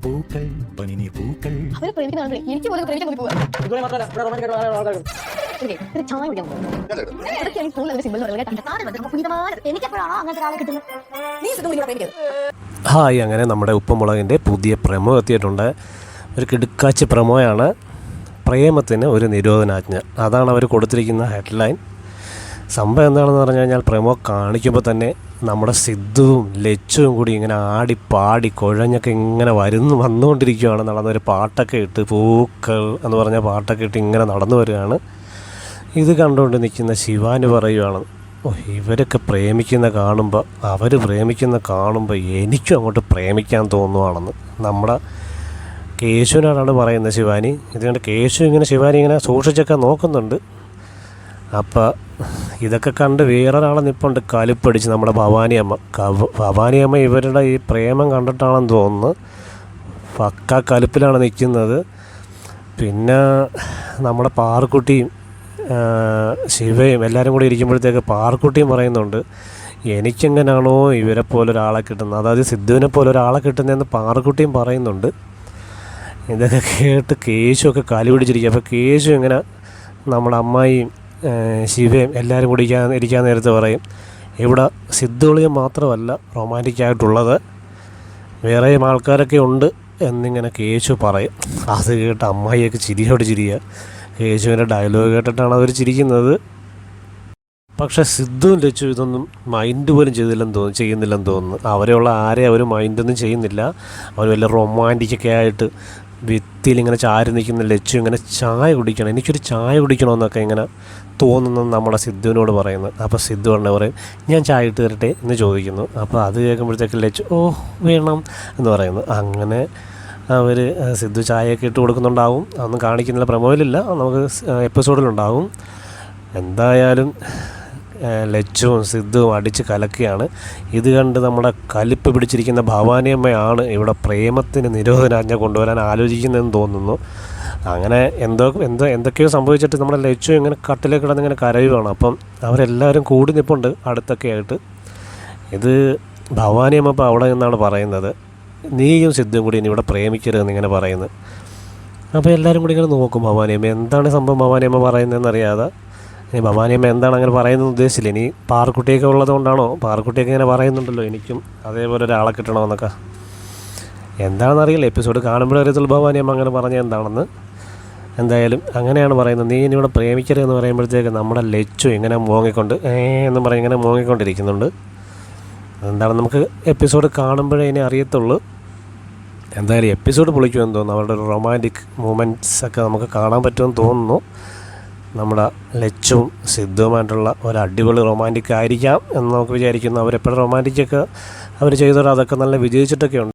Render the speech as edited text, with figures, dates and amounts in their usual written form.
പൂക്കൾ പനിനീർ പൂക്കൾ അവരെ പ്രേമിക്കുന്ന എനിക്ക് പോലും പ്രേമിക്കാൻ പോവാ ചായ കുടിക്കാൻ ഹായ്, അങ്ങനെ നമ്മുടെ ഉപ്പുമുളകിൻ്റെ പുതിയ പ്രമോ എത്തിയിട്ടുണ്ട്. ഒരു കിടുക്കാച്ചി പ്രമോയാണ്. പ്രേമത്തിന് ഒരു നിരോധനാജ്ഞ, അതാണ് അവർ കൊടുത്തിരിക്കുന്ന ഹെഡ്ലൈൻ. സംഭവം എന്താണെന്ന് പറഞ്ഞു കഴിഞ്ഞാൽ, പ്രമോ കാണിക്കുമ്പോൾ തന്നെ നമ്മുടെ സിദ്ധുവും ലച്ചുവും കൂടി ഇങ്ങനെ ആടി പാടി കുഴഞ്ഞൊക്കെ ഇങ്ങനെ വന്നുകൊണ്ടിരിക്കുകയാണ്. നടന്നൊരു പാട്ടൊക്കെ ഇട്ട്, പൂക്കൾ എന്ന് പറഞ്ഞ പാട്ടൊക്കെ ഇട്ട് ഇങ്ങനെ നടന്നു വരികയാണ്. ഇത് കണ്ടുകൊണ്ട് നിൽക്കുന്ന ശിവാനി പറയുകയാണ്, ഓ ഇവരൊക്കെ അവർ പ്രേമിക്കുന്ന കാണുമ്പോൾ എനിക്കും അങ്ങോട്ട് പ്രേമിക്കാൻ തോന്നുവാണെന്ന്. നമ്മുടെ കേശുവിനോടാണ് പറയുന്നത് ശിവാനി. ഇതുകൊണ്ട് കേശു ശിവാനി ഇങ്ങനെ സൂക്ഷിച്ചൊക്കെ നോക്കുന്നുണ്ട്. അപ്പോൾ ഇതൊക്കെ കണ്ട് വേറൊരാളെ നിൽപ്പുണ്ട് കലിപ്പടിച്ച്, നമ്മുടെ ഭവാനിയമ്മ ഇവരുടെ ഈ പ്രേമം കണ്ടിട്ടാണെന്ന് തോന്നുന്നു. പക്ക കലിപ്പിലാണ് നിൽക്കുന്നത്. പിന്നെ നമ്മുടെ പാറക്കുട്ടിയും ശിവയും എല്ലാവരും കൂടി ഇരിക്കുമ്പോഴത്തേക്ക് പാറക്കുട്ടിയും പറയുന്നുണ്ട്, എനിക്കെങ്ങനെയാണോ ഇവരെ പോലെ ഒരാളെ കിട്ടുന്നത്, അതായത് സിദ്ധുവിനെ പോലെ ഒരാളെ കിട്ടുന്നതെന്ന് പാറക്കുട്ടിയും പറയുന്നുണ്ട്. ഇതൊക്കെ കേട്ട് കേശുവൊക്കെ കാലി പിടിച്ചിരിക്കുക. അപ്പോൾ കേശു ഇങ്ങനെ നമ്മുടെ അമ്മായിയും ശിവയും എല്ലാവരും കൂടി ഇരിക്കാൻ നേരത്ത് പറയും, ഇവിടെ സിദ്ധുളിയും മാത്രമല്ല റൊമാൻറ്റിക്കായിട്ടുള്ളത്, വേറെയും ആൾക്കാരൊക്കെ ഉണ്ട് എന്നിങ്ങനെ കേശു പറയും. അത് കേട്ട് അമ്മായിയൊക്കെ ചിരിയോട് ചിരിയുക. കേശുവിൻ്റെ ഡയലോഗ് കേട്ടിട്ടാണ് അവർ ചിരിക്കുന്നത്. പക്ഷേ സിദ്ധുവും ലച്ചു ഇതൊന്നും മൈൻഡ് പോലും ചെയ്യുന്നില്ലെന്ന് തോന്നുന്നു. അവരെയുള്ള ആരെയും അവർ മൈൻഡൊന്നും ചെയ്യുന്നില്ല. അവർ വലിയ റൊമാൻറ്റിക്കൊക്കെ ആയിട്ട് ഭിത്തിയിൽ ചാരി നിൽക്കുന്ന ലച്ചു ഇങ്ങനെ ചായ കുടിക്കണം, എനിക്കൊരു ചായ കുടിക്കണമെന്നൊക്കെ ഇങ്ങനെ തോന്നുന്നു നമ്മുടെ സിദ്ധുവിനോട് പറയുന്നത്. അപ്പോൾ സിദ്ധു പറഞ്ഞ പറയും, ഞാൻ ചായ ഇട്ട് തരട്ടെ എന്ന് ചോദിക്കുന്നു. അപ്പോൾ അത് കേൾക്കുമ്പോഴത്തേക്ക് ലച്ചു ഓ വേണം എന്ന് പറയുന്നു. അങ്ങനെ അവർ സിദ്ധു ചായയൊക്കെ ഇട്ട് കൊടുക്കുന്നുണ്ടാവും. അതൊന്നും കാണിക്കുന്നില്ല, പ്രമോയിലില്ല, നമുക്ക് എപ്പിസോഡിലുണ്ടാവും. എന്തായാലും ലച്ചുവും സിദ്ധുവും അടിച്ച് കലക്കുകയാണ്. ഇത് കണ്ട് നമ്മുടെ കലിപ്പ് പിടിച്ചിരിക്കുന്ന ഭവാനിയമ്മയാണ് ഇവിടെ പ്രേമത്തിന് നിരോധനാജ്ഞ കൊണ്ടുവരാൻ ആലോചിക്കുന്നതെന്ന് തോന്നുന്നു. അങ്ങനെ എന്തൊക്കെയോ സംഭവിച്ചിട്ട് നമ്മുടെ ലച്ചു ഇങ്ങനെ കട്ടിലേക്ക് കിടന്ന് ഇങ്ങനെ കരയുവാണ്. അപ്പം അവരെല്ലാവരും കൂടി നിൽപ്പുണ്ട് അടുത്തൊക്കെ ആയിട്ട്. ഇത് ഭവാനിയമ്മ ഇപ്പോൾ അവിടെ നിന്നാണ് പറയുന്നത്, നീയും സിദ്ധുവും കൂടി ഇനി ഇവിടെ പ്രേമിക്കരുതെന്ന് ഇങ്ങനെ പറയുന്നത്. അപ്പോൾ എല്ലാവരും കൂടി ഇങ്ങനെ നോക്കും ഭവാനിയമ്മ എന്താണ് സംഭവം ഭവാനിയമ്മ പറയുന്നതെന്ന് അറിയാതെ. ഇനി ഭവാനിയമ്മ എന്താണ് അങ്ങനെ പറയുന്നത് ഉദ്ദേശിച്ചില്ല. ഇനി പാറക്കുട്ടിയൊക്കെ ഉള്ളത് കൊണ്ടാണോ, പാറക്കുട്ടിയൊക്കെ ഇങ്ങനെ പറയുന്നുണ്ടല്ലോ എനിക്കും അതേപോലെ ഒരാളെ കിട്ടണമെന്നൊക്കെ. എന്താണെന്നറിയില്ല, എപ്പിസോഡ് കാണുമ്പോഴറിയത്തുള്ളൂ ഭവാനിയമ്മ അങ്ങനെ പറഞ്ഞത് എന്താണെന്ന്. എന്തായാലും അങ്ങനെയാണ് പറയുന്നത്, നീ ഇനി ഇവിടെ പ്രേമിക്കരുതെന്ന് പറയുമ്പോഴത്തേക്ക് നമ്മുടെ ലച്ചു ഇങ്ങനെ മോങ്ങിക്കൊണ്ട് എന്നും പറഞ്ഞ് ഇങ്ങനെ മോങ്ങിക്കൊണ്ടിരിക്കുന്നുണ്ട്. എന്താണെന്ന് നമുക്ക് എപ്പിസോഡ് കാണുമ്പോഴേ ഇനി അറിയത്തുള്ളൂ. എന്തായാലും എപ്പിസോഡ് പൊളിക്കുമെന്ന് തോന്നുന്നു. അവരുടെ ഒരു റൊമാൻറ്റിക് മൂമെൻറ്റ്സ് ഒക്കെ നമുക്ക് കാണാൻ പറ്റുമെന്ന് തോന്നുന്നു. നമ്മുടെ ലച്ചും സിദ്ധുവുമായിട്ടുള്ള ഒരു അടിപൊളി റൊമാൻറ്റിക് ആയിരിക്കാം എന്ന് നമുക്ക് വിചാരിക്കുന്നു. അവരെപ്പോഴും റൊമാൻറ്റിക്കൊക്കെ അവർ ചെയ്തോടെ അതൊക്കെ നല്ല വിജയിച്ചിട്ടൊക്കെ ഉണ്ട്.